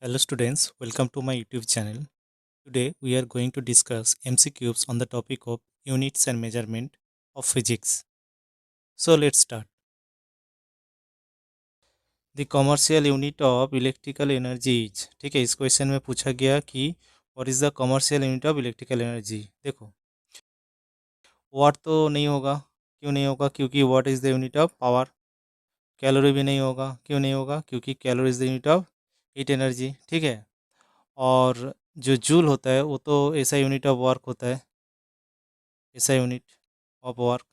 Hello students, welcome to my YouTube channel. Today we are going to discuss MCQs on the topic of units and measurement of physics. So let's start. The commercial unit of electrical energy is ठीक है। इस question में पूछा गया कि what is the commercial unit of electrical energy. देखो वाट तो नहीं होगा, क्यों नहीं होगा? क्योंकि what is the unit of power. Calorie भी नहीं होगा, क्यों नहीं होगा? क्योंकि calorie is the unit of heat energy. ठीक है। और जो जूल होता है वो तो ऐसा यूनिट ऑफ वर्क होता है, ऐसा यूनिट ऑफ वर्क।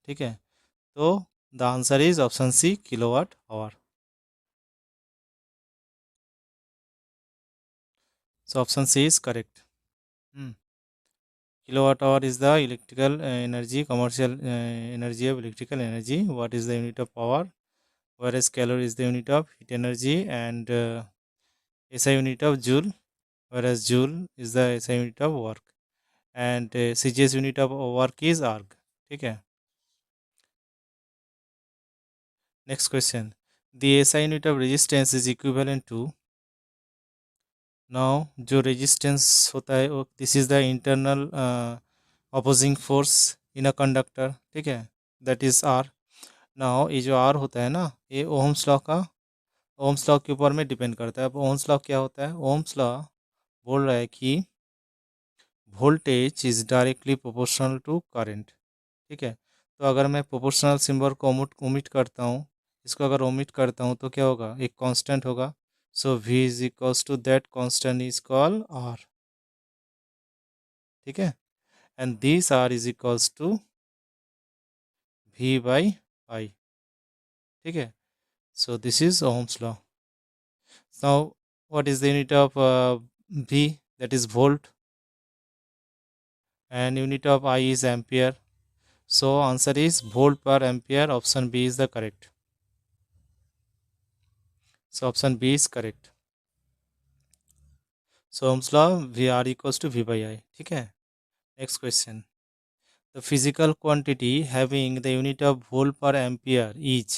ठीक है। तो the answer is option C, kilowatt hour. So option C is correct. Kilowatt hour is the electrical energy, commercial energy of electrical energy. What is the unit of power? Where is calorie is the unit of heat energy and SI unit of joule, whereas joule is the SI unit of work and C G S unit of work is erg. ठीक है। Next question, the SI unit of resistance is equivalent to. Now जो resistance होता है वो this is the internal opposing force in a conductor. ठीक है, that is are. Now ये जो आर होता है ना, ये ओम्स लॉ का, ओम्स लॉ के ऊपर में डिपेंड करता है। अब ओम्स लॉ क्या होता है? ओम्स लॉ बोल रहा है कि voltage is directly proportional to current. ठीक है। तो अगर मैं प्रोपोर्शनल सिंबल को ओमिट करता हूँ, इसको अगर ओमिट करता हूँ तो क्या होगा? एक कांस्टेंट होगा। So v is equals to that constant is called R. ठीक है। And this R is equals to v by I. ठीक है। So this is Ohm's law. Now what is the unit of v? That is volt and unit of I is ampere. So answer is volt per ampere. Option B is the correct. So option B is correct. So Ohm's law, V R equals to V by I. ठीक है। Next question. The physical quantity having the unit of volt per ampere is,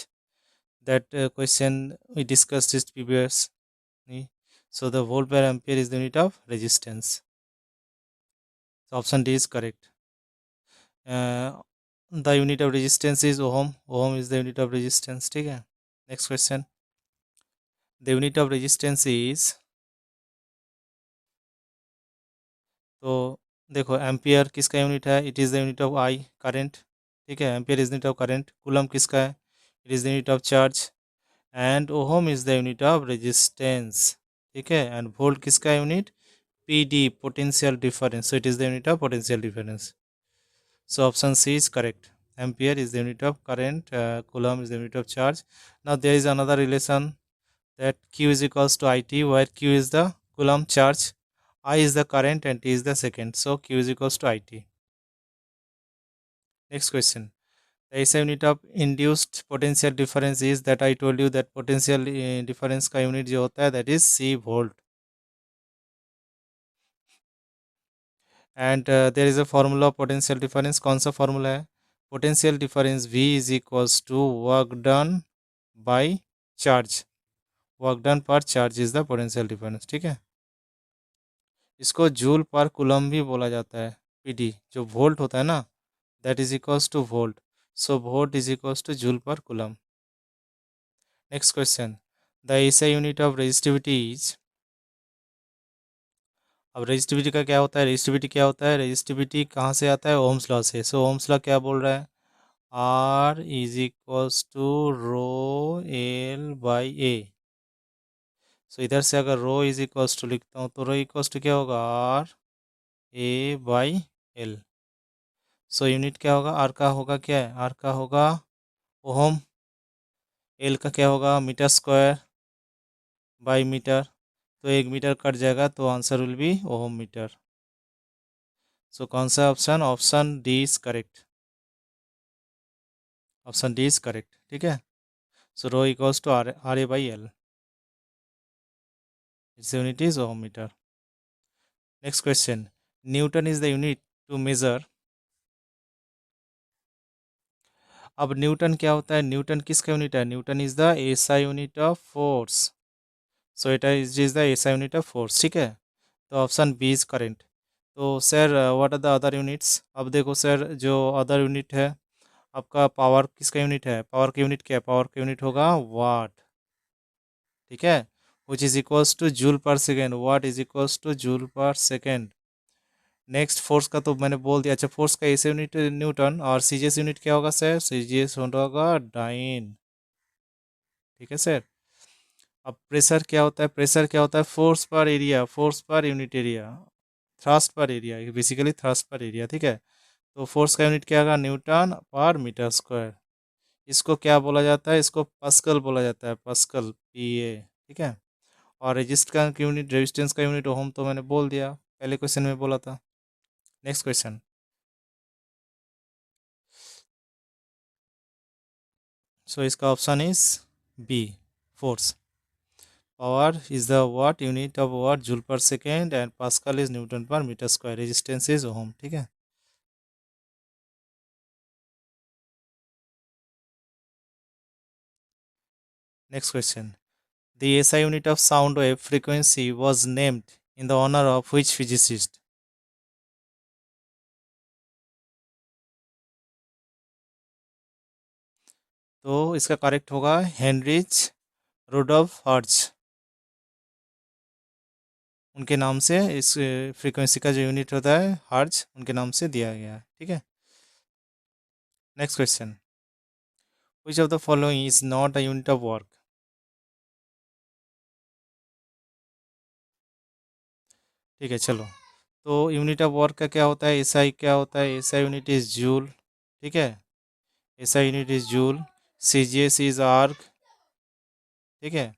that question we discussed this previously. So the volt per ampere is the unit of resistance. So option D is correct. Uh, the unit of resistance is ohm. Ohm is the unit of resistance. ठीक है। Next question. The unit of resistance is, तो देखो ampere किसका unit है? It is the unit of I, current. ठीक है। Ampere is unit of current. Coulomb किसका है? It is the unit of charge. And ohm is the unit of resistance. ठीक है। एंड वोल्ट किसका unit? P D, potential difference. So it is the unit of potential difference. So option C is correct. Ampere is the unit of current, coulomb is the unit of charge. Now there is another relation that q is equals to it, where q is the coulomb charge, I is the current and t is the second. So q is equals to it. Next question. The SI unit of induced potential difference is, that I told you that potential difference का unit जो होता है that is C volt. And there is a formula of potential difference. कौन सा formula है? Potential difference V is equals to work done by charge. Work done per charge is the potential difference. ठीक है। इसको joule पर coulomb भी बोला जाता है। पीडी जो वोल्ट होता है ना, that is equals two volt. So volt is equals two joule पर coulomb. Next question, the SI unit of resistivity is. अब रेजिस्टिविटी का क्या होता है? रेजिस्टिविटी क्या होता है? रेजिस्टिविटी कहाँ से आता है? ओम्स लॉ से। सो ओम्स लॉ क्या बोल रहा है? R is equals to rho L by A. So इधर से अगर रो इज इक्वल्स टू लिखता हूँ तो रो इक्वल्स टू क्या होगा? R A by L. So unit क्या होगा? आर का होगा क्या है? आर का होगा ओहम। एल का क्या होगा? Metre square by metre. तो 1 मीटर कट जाएगा तो answer will be ohm metre. So कौन सा option? Option D is correct. Option D is correct. ठीक है। So rho equals to R A by L. Its unit is ohm metre. Next question, Newton is the unit to measure. अब Newton क्या होता है, Newton किसका unit है, Newton is the SI unit of force, so it is the SI unit of force, ठीक है। तो option B is correct. तो sir what are the other units, अब देखो सर जो अदर यूनिट है आपका, पावर किसका यूनिट है, पावर का यूनिट क्या है, पावर का यूनिट होगा वाट, ठीक है, विच is equals two joule per second, what is equals two joule per second. Next force का तो मैंने बोल दिया, अच्छा फोर्स का एस यूनिट न्यूटन, और सीजीएस यूनिट क्या होगा सर, सीजीएस होगा डाइन, ठीक है सर। अब प्रेशर क्या होता है, प्रेशर क्या होता है, फोर्स पर area, force per unit area, thrust पर एरिया, बेसिकली थ्रस्ट पर एरिया, ठीक है। तो फोर्स का यूनिट क्या होगा, न्यूटन पर मीटर स्क्वायर। इसको क्या बोला जाता है, इसको पास्कल बोला जाता है, पास्कल, पीए, ठीक है। और रेजिस्ट का यूनिट, रेजिस्टेंस का यूनिट ओम, तो मैंने बोल दिया, पहले क्वेश्चन में बोला था। नेक्स्ट क्वेश्चन, सो इसका option is B, force. Power is the watt unit of watt, joule per second, and pascal is newton per metre square, resistance is ohm, ठीक है। Next question, the SI unit of sound wave frequency was named in the honor of which physicist? तो इसका correct होगा Heinrich Rudolf hertz, उनके नाम से इस frequency का जो यूनिट होता है हर्ट्ज, उनके नाम से दिया गया है, ठीक है। Next question, which of the following is not a unit of work. ठीक है चलो, तो यूनिट ऑफ वर्क का क्या होता है, एसआई क्या होता है, एसआई यूनिट इज जूल, ठीक है, SI unit is joule, CGS is erg, ठीक है।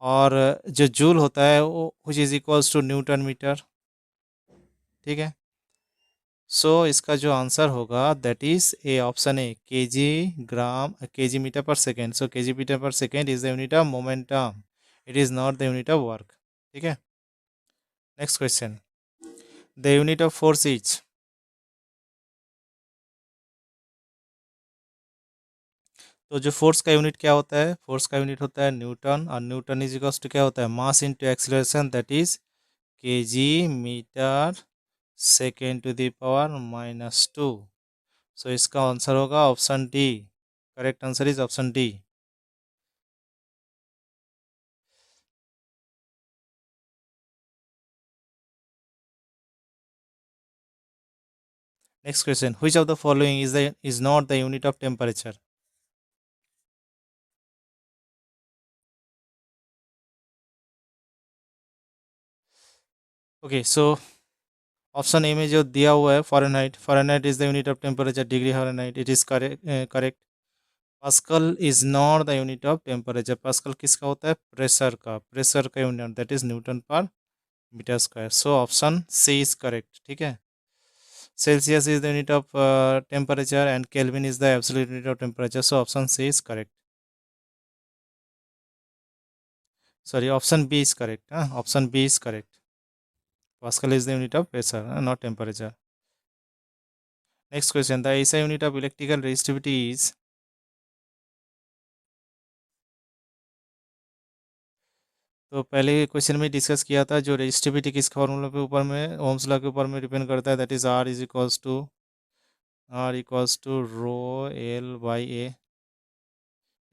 और जो जूल होता है वो which is equals to newton metre, ठीक है। सो इसका जो आंसर होगा that is A, option A, kg gram, kg metre per second, so kg metre per second is the unit of momentum, it is not the unit of work, ठीक है। Next question, the unit of force is, तो जो force का unit क्या होता है, force का unit होता है न्यूटन, और न्यूटन इज इक्वल्स टू क्या होता है, mass into acceleration, that is kg metre second to the power -2। So इसका आंसर होगा option D, correct answer is option D. Next question, which of the following is not the unit of temperature? Okay, so option A में जो दिया हुआ है Fahrenheit, Fahrenheit is the unit of temperature, degree Fahrenheit, it is correct. Pascal is not the unit of temperature, pascal किसका होता है, pressure का, pressure का unit that is newton per metre square, so option C is correct, ठीक है। Celsius is the unit of temperature and kelvin is the absolute unit of temperature, so option C is correct, sorry option B is correct, option B is correct, Pascal is the unit of pressure, not temperature. Next question, the SI unit of electrical resistivity is, तो पहले question में discuss किया था, जो resistivity किस formula के ऊपर में, ओम्स लॉ के ऊपर में डिपेंड करता है, that is R equals to rho L by A,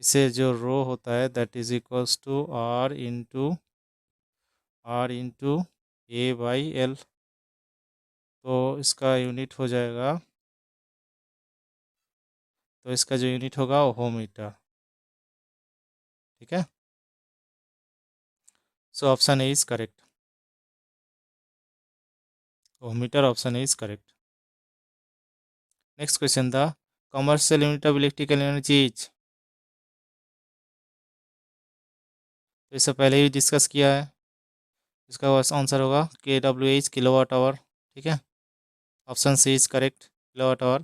इससे जो रो होता है that is equals to R into A by L, तो इसका यूनिट हो जाएगा, तो इसका जो यूनिट होगा ओम मीटर, ठीक है। So option A is correct, ohm metre option A is correct. Next question, the commercial unit of electrical energy is, तो इससे पहले ही डिस्कस किया है, इसका आंसर होगा kWh, किलोवाट आवर, ठीक है, option C is correct, kilowatt hour.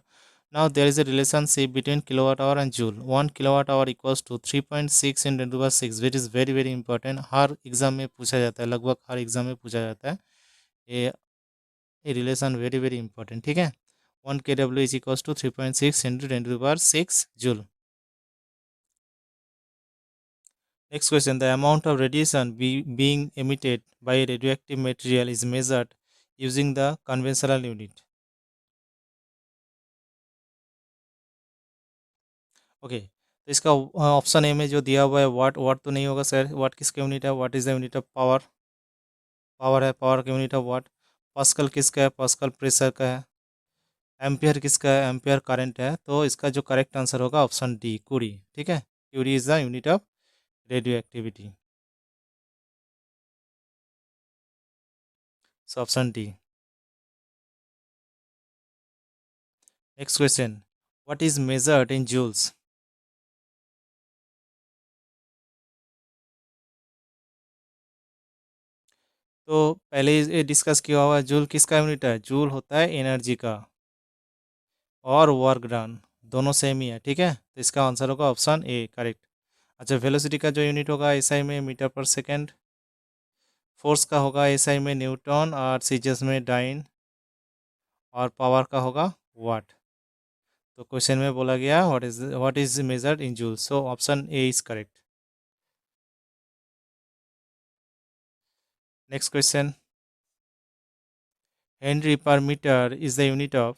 Now there is a relationship between kilowatt hour and joule, 1 kilowatt hour equals to 3.6 × 10⁻⁶, which is very very important, her exam में पूछा जाता है, लगभग हर exam में पूछा जाता है ये रिलेशन, वेरी वेरी इंपॉर्टेंट, ठीक है। 1 kW is equals to 3.6 into 10 to the power 6 joule. Next question, the amount of radiation being emitted by radioactive material is measured using the conventional unit. Okay तो इसका option A में जो दिया हुआ है वाट तो नहीं होगा सर, वाट किसका यूनिट है, what is the unit of power, power है, पावर का यूनिट ऑफ वाट, पास्कल किसका है, पास्कल प्रेशर का है, एम्पियर किसका है, एम्पियर करंट है, तो इसका जो करेक्ट आंसर होगा ऑप्शन डी क्यूरी, ठीक है, curie is the unit of radioactivity, so option D. Next question, what is measured in joules. तो पहले ये डिस्कस किया हुआ है, जूल किसका यूनिट है, जूल होता है एनर्जी का, और वर्क डन दोनों सेम ही है, ठीक है, तो इसका आंसर होगा ऑप्शन ए करेक्ट. अच्छा, वेलोसिटी का जो यूनिट होगा एसआई में मीटर पर सेकेंड, फोर्स का होगा एसआई में न्यूटन और सीजीएस में डाइन, और पावर का होगा वाट. तो क्वेश्चन में बोला गया what is measured in joule, so option A is correct. Next question, Henry per metre is the unit of.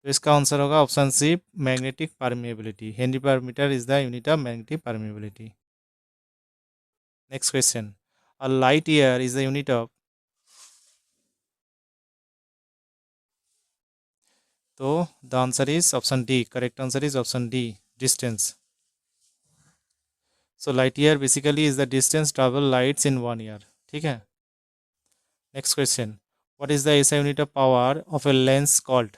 तो इसका आंसर होगा option C magnetic permeability, Henry per metre is the unit of magnetic permeability. Next question, a light year is the unit of. तो the answer is option D, correct answer is option D, distance. So light year basically is the distance travel lights in 1 year, ठीक है. Next question, what is the SI unit of power of a lens called.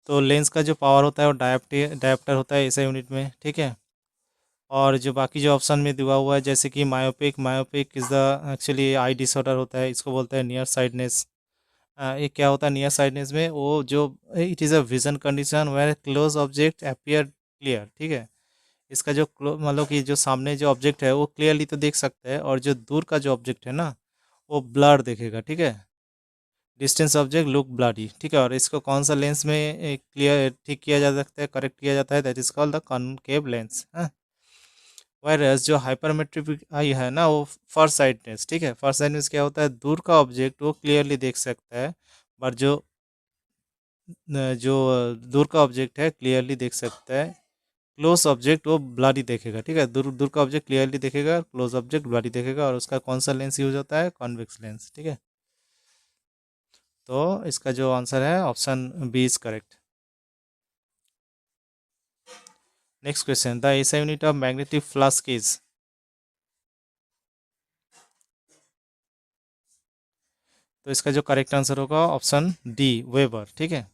तो lens का जो power होता है वो dioptre होता है एसआई यूनिट में, ठीक है. और जो बाकी जो ऑप्शन में दिया हुआ है जैसे कि myopic is the actually I disorder होता है, इसको बोलते हैं नियर साइडनेस. ये क्या होता है नियर साइडनेस में, वो जो it is a vision condition where close object appear clear, ठीक है. इसका जो मतलब कि जो सामने जो ऑब्जेक्ट है वो क्लियरली तो देख सकता है, और जो दूर का जो ऑब्जेक्ट है ना वो ब्लर देखेगा, ठीक है. डिस्टेंस ऑब्जेक्ट लुक ब्लडी, ठीक है. और इसको कौन सा लेंस में क्लियर ठीक किया जा सकता है, करेक्ट किया जाता है, that is called the concave lens. Virus जो हाइपरमेट्रिक आई है ना वो फर साइडनेस, ठीक है. फर साइडनेस क्या होता है, दूर का ऑब्जेक्ट वो क्लियरली देख सकता है, बट जो दूर का ऑब्जेक्ट है क्लियरली देख सकता है, क्लोज ऑब्जेक्ट वो ब्लडी देखेगा, ठीक है. दूर दूर का ऑब्जेक्ट क्लियरली देखेगा, क्लोज ऑब्जेक्ट ब्लडी देखेगा, और उसका कौन सा लेंस यूज होता है, कॉन्वेक्स लेंस, ठीक है. तो इसका जो आंसर है option B is correct. Next question, the SI unit of magnetic flux is. तो इसका जो करेक्ट आंसर होगा ऑप्शन डी वेबर, ठीक है.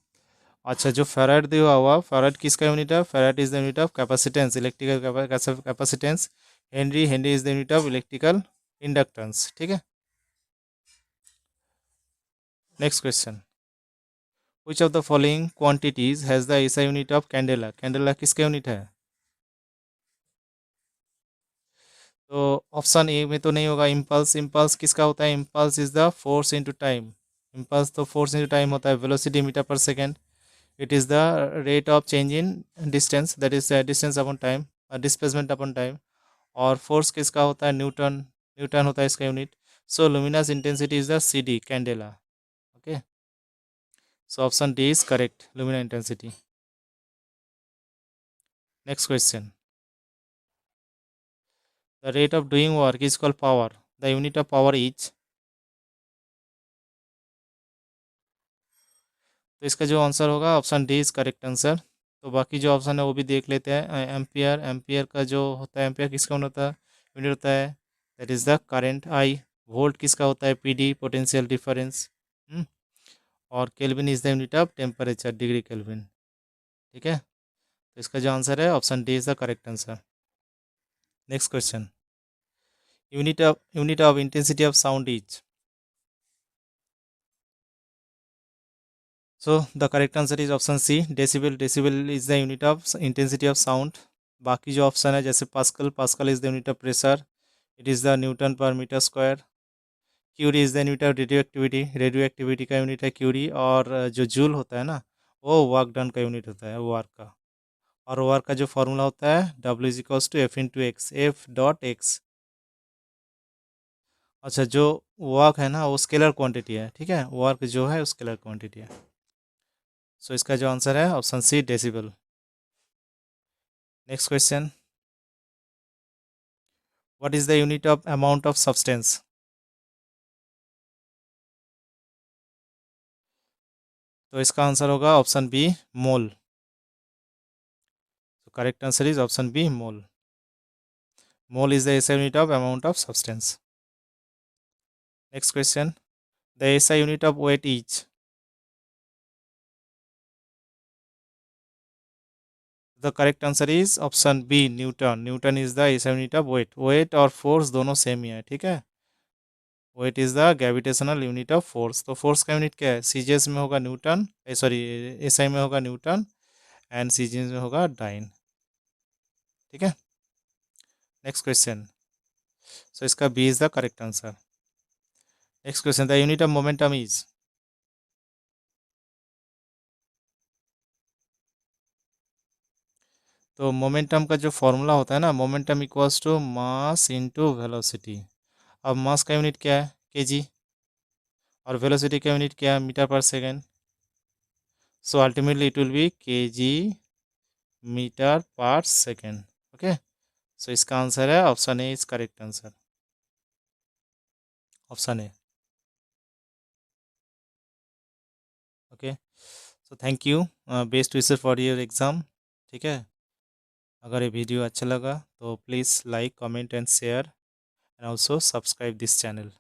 अच्छा, जो फेराड दिया हुआ, फेराड किसका यूनिट है, farad is the unit of capacitance, electrical capacitance. Henry is the unit of electrical inductance, ठीक है. Next question, which of the following quantities has the SI unit of candela, candela किसका unit है. तो option A में तो नहीं होगा, impulse, impulse किसका होता है, impulse is the force into time, impulse तो फोर्स इनटू टाइम होता है, velocity metre per second, it is the rate of change in distance, that is distance upon time, displacement upon time. और force किसका होता है, newton, newton होता है इसका unit. So luminous intensity is the C D candela, okay. So option D is correct, luminous intensity. Next question, the rate of doing work is called power, the unit of power is. तो इसका जो answer होगा option D is correct answer. तो बाकी जो option है वो भी देख लेते हैं. एम्पियर, एम्पियर का जो होता है, एम्पियर किसका होता है, यूनिट होता है, that is the current I. Volt किसका होता है, पीडी, पोटेंशियल डिफरेंस. और kelvin is the unit of temperature, degree kelvin, ठीक है. तो इसका जो आंसर है option D is the correct answer. Next question, unit of intensity of sound is. So the correct answer is option C, decibel. Decibel is the unit of intensity of sound. बाकी जो option है जैसे pascal, pascal is the unit of pressure, it is the Newton per metre square. Curie is the unit of radioactivity, radioactivity का unit है Curie. और जो जूल होता है ना, वो वर्क डन का यूनिट होता है, वर्क का। और वर्क का जो फॉर्मूला होता है W is equals to F into X, F dot X. अच्छा, जो वर्क है ना वो स्केलर क्वांटिटी है, ठीक है, वर्क जो है स्केलर क्वांटिटी है। सो इसका जो आंसर है option C, decibel. Next question, what is the unit of amount of substance? तो इसका आंसर होगा ऑप्शन बी, मोल। तो correct answer is option B, mole. Mole is the SI unit of amount of substance. Next question, the SI unit of weight is? The correct answer is option B, newton. Newton is the SI unit of weight. Weight और force दोनों same ही है, ठीक है। Weight is the gravitational unit of force. तो force का unit क्या है? सीजीएस में होगा न्यूटन, सॉरी, SI में होगा न्यूटन, एंड सीजीएस में होगा डाइन, ठीक है। नेक्स्ट क्वेश्चन, सो इसका B is the correct answer. Next question, the unit of momentum is? तो मोमेंटम का जो फॉर्मूला होता है ना, momentum equals to mass into velocity. अब मास का यूनिट क्या है? केजी। और वेलोसिटी का यूनिट क्या है? Metre per second. So ultimately it will be KG metre per second. Okay, so इसका आंसर है option A is correct answer, option A. Okay, so thank you, best wishes for your exam, ठीक है। अगर ये video अच्छा लगा तो please like, comment and share, and also subscribe this channel.